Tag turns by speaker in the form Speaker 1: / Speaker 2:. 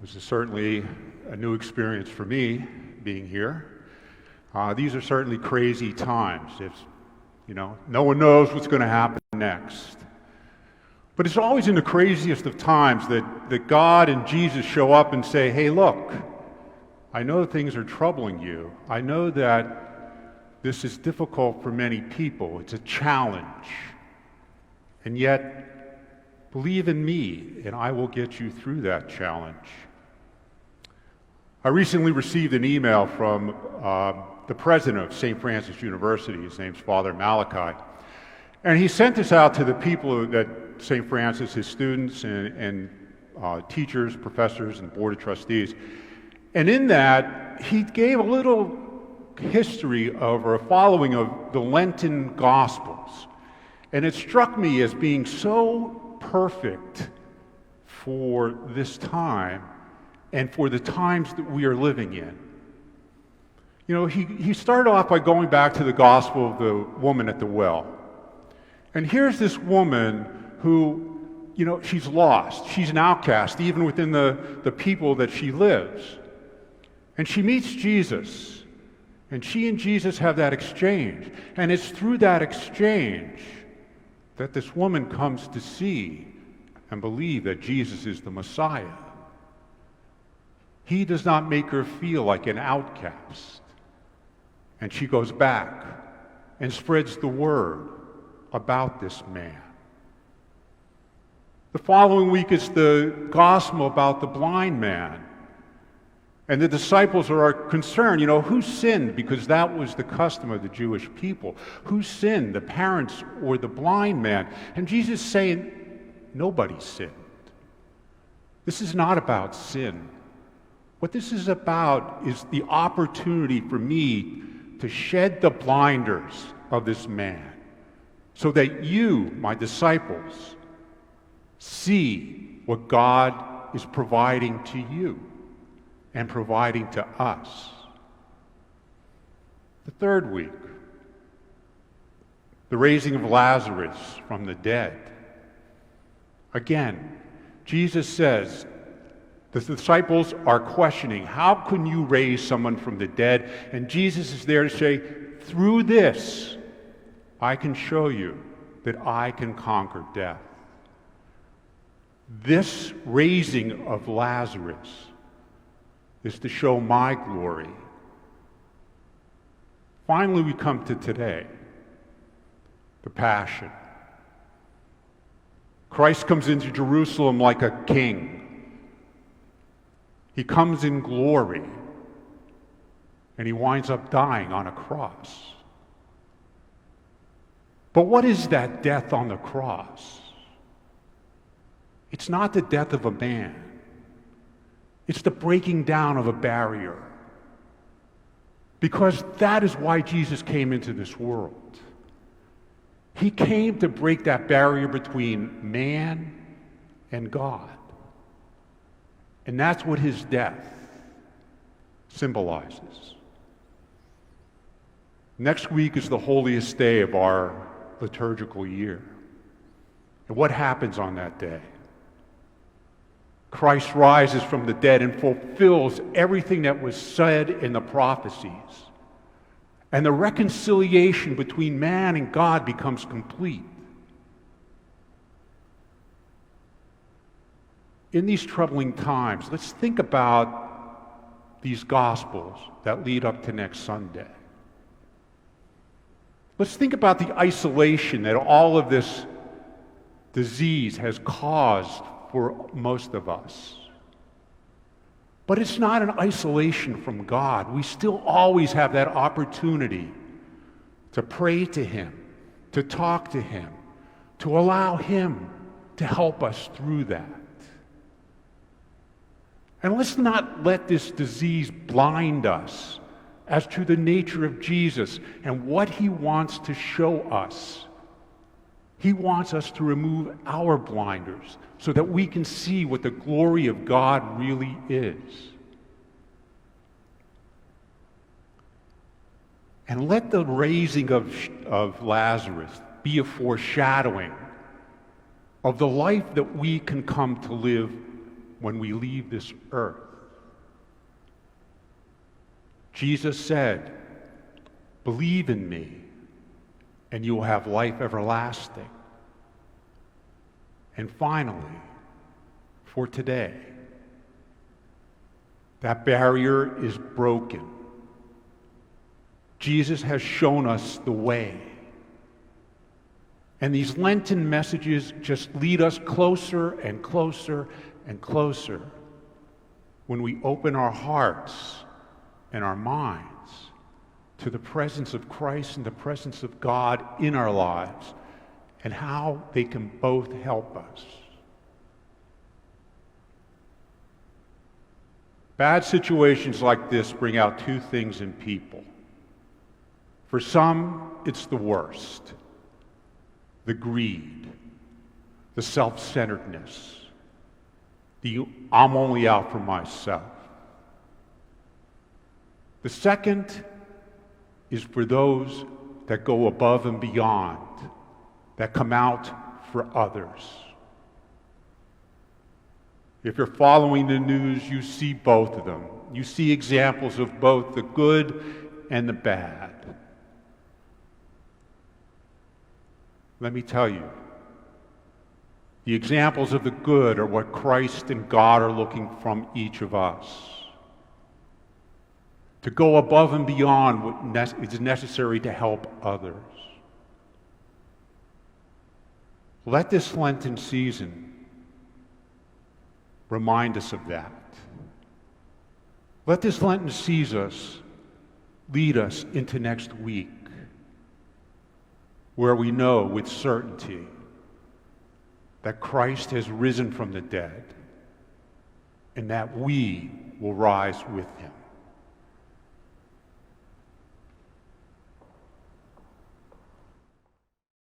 Speaker 1: This is certainly a new experience for me being here. These are certainly crazy times. No one knows what's going to happen next. But it's always in the craziest of times that God and Jesus show up and say, hey, look, I know things are troubling you. I know that this is difficult for many people. It's a challenge. And yet, believe in me, and I will get you through that challenge. I recently received an email from the president of St. Francis University. His name's Father Malachi. And he sent this out to the people at St. Francis, his students and teachers, professors, and board of trustees. And in that, he gave a little history of or a following of the Lenten Gospels. And it struck me as being so perfect for this time and for the times that we are living in. He started off by going back to the gospel of the woman at the well. And here's this woman who, she's lost. She's an outcast, even within the people that she lives. And she meets Jesus. And she and Jesus have that exchange. And it's through that exchange that this woman comes to see and believe that Jesus is the Messiah. He does not make her feel like an outcast. And she goes back and spreads the word about this man. The following week is the gospel about the blind man. And the disciples are concerned, who sinned? Because that was the custom of the Jewish people. Who sinned, the parents or the blind man? And Jesus is saying, nobody sinned. This is not about sin. What this is about is the opportunity for me to shed the blinders of this man so that you, my disciples, see what God is providing to you and providing to us. The third week, the raising of Lazarus from the dead. Again, Jesus says, the disciples are questioning, how can you raise someone from the dead? And Jesus is there to say, through this, I can show you that I can conquer death. This raising of Lazarus is to show my glory. Finally, we come to today, the Passion. Christ comes into Jerusalem like a king. He comes in glory, and he winds up dying on a cross. But what is that death on the cross? It's not the death of a man. It's the breaking down of a barrier. Because that is why Jesus came into this world. He came to break that barrier between man and God. And that's what his death symbolizes. Next week is the holiest day of our liturgical year. And what happens on that day? Christ rises from the dead and fulfills everything that was said in the prophecies. And the reconciliation between man and God becomes complete. In these troubling times, let's think about these Gospels that lead up to next Sunday. Let's think about the isolation that all of this disease has caused for most of us. But it's not an isolation from God. We still always have that opportunity to pray to Him, to talk to Him, to allow Him to help us through that. And let's not let this disease blind us as to the nature of Jesus and what He wants to show us. He wants us to remove our blinders so that we can see what the glory of God really is. And let the raising of Lazarus be a foreshadowing of the life that we can come to live when we leave this earth. Jesus said, "Believe in me, and you will have life everlasting." And finally, for today, that barrier is broken. Jesus has shown us the way. And these Lenten messages just lead us closer and closer and closer when we open our hearts and our minds to the presence of Christ and the presence of God in our lives and how they can both help us. Bad situations like this bring out two things in people. For some, it's the worst: the greed, the self-centeredness, the "I'm only out for myself." The second is for those that go above and beyond, that come out for others. If you're following the news, you see both of them. You see examples of both the good and the bad. Let me tell you, the examples of the good are what Christ and God are looking from each of us. To go above and beyond what is necessary to help others. Let this Lenten season remind us of that. Let this Lenten season lead us into next week, where we know with certainty that Christ has risen from the dead and that we will rise with him.